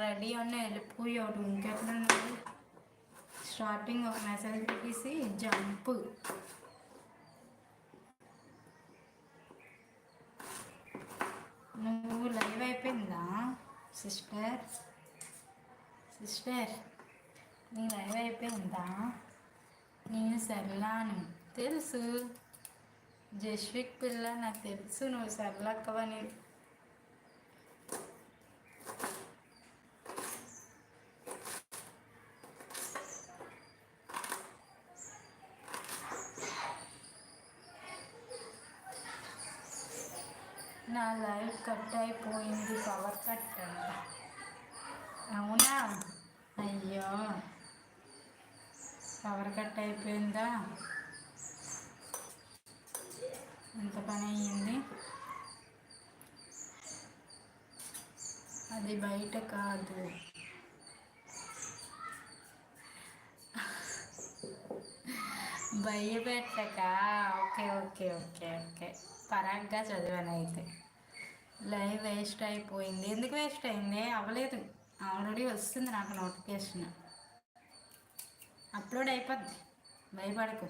Ready అన్న వెళ్ళిపోయాడు. ఇంకెక్కడ స్టార్టింగ్ ఒక మెసేజ్ పెట్టేసి జంప్. నువ్వు లైవ్ అయిపోయిందా సిస్టర్? నీ లైవ్ అయిపోయిందా? నేను సర్లాను తెలుసు, జస్విక్ పిల్ల నాకు తెలుసు నువ్వు సర్లక్కవని. నా లైవ్ కట్ అయిపోయింది, పవర్ కట్ అంట. అవునా? అయ్యో, పవర్ కట్ అయిపోయిందా? ఎంత పని అయ్యింది. అది బయట కాదు, భయపెట్టక. ఓకే ఓకే ఓకే ఓకే, పరాగ్గా చదివాను అయితే. లైవ్ వేస్ట్ అయిపోయింది. ఎందుకు వేస్ట్ అయింది? అవ్వలేదు, ఆల్రెడీ వస్తుంది నాకు నోటిఫికేషన్. అప్లోడ్ అయిపోద్ది, భయపడకు.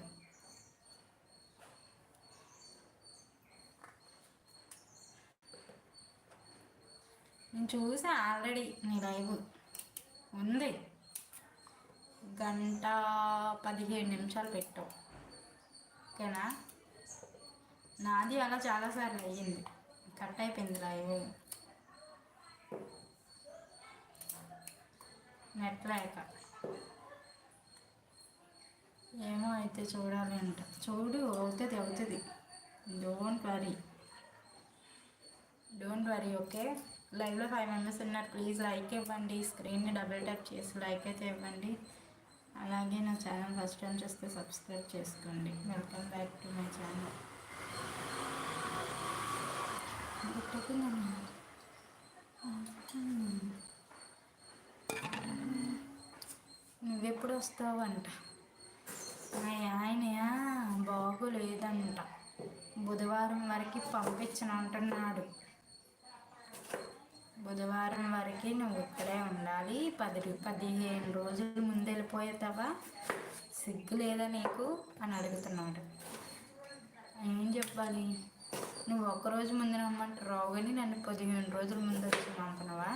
నేను చూసా ఆల్రెడీ, నీ లైవ్ ఉంది. 1:17 పెట్టావు. ఓకేనా? నాది అలా చాలాసార్లు అయ్యింది, కట్ అయిపోయింది లైవ్ నెట్ లేక. ఏమో అయితే చూడాలి అంట. చూడు, అవుతుంది. Don't worry okay. లైవ్లో 5 మెంబర్స్ ఉన్నారు. ప్లీజ్ లైక్ ఇవ్వండి, స్క్రీన్ని డబుల్ ట్యాప్ చేసి లైక్ అయితే ఇవ్వండి. అలాగే నా ఛానల్ ఫస్ట్ టైం చూస్తే సబ్స్క్రైబ్ చేసుకోండి. Welcome back to my channel. నువ్వెప్పుడు వస్తావంట? మా ఆయన బాగోలేదంట, బుధవారం వరకు పంపించనంటున్నాడు. బుధవారం వరకు నువ్వు ఇక్కడే ఉండాలి, 15 రోజుల ముందు వెళ్ళిపోతావా, సిగ్గు లేదా నీకు అని అడుగుతున్నాడు. ఏం చెప్పాలి? నువ్వు ఒక్కరోజు ముందు రమ్మంటే రావు, కానీ నన్ను 15 రోజుల ముందు వచ్చి పంపనవా?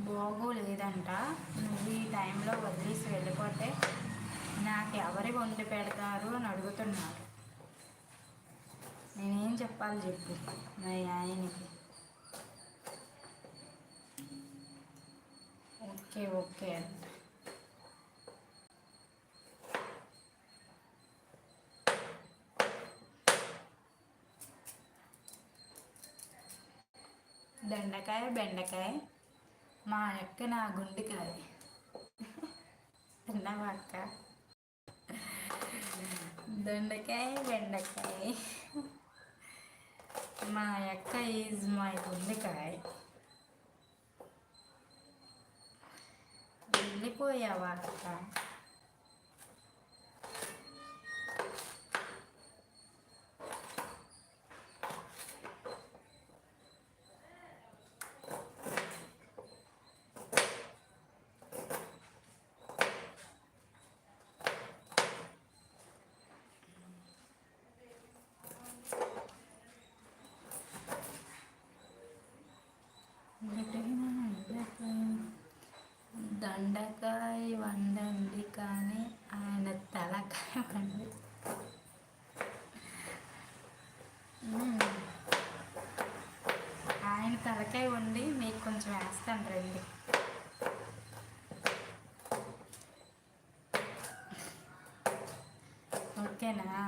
బాగోలేదంట, నువ్వు ఈ టైంలో వదిలేసి వెళ్ళిపోతే నాకు ఎవరి వండి పెడతారు అని అడుగుతున్నాడు. నేనేం చెప్పాలి చెప్పు మా ఆయనకి? ఓకే ఓకే అంట. దొండకాయ బెండకాయ, మా అక్క నా గుండెకాయ. తిన్నావా అక్క? దొండకాయ బెండకాయ, మా అక్క ఈజ్ మై గుండెకాయ. వెళ్ళిపోయావా అక్క? దొండకాయ వండండి కానీ ఆయన తలకాయ వండి. ఆయన తలకాయ వండి మీకు కొంచెం వేస్తాను రండి. ఓకేనా?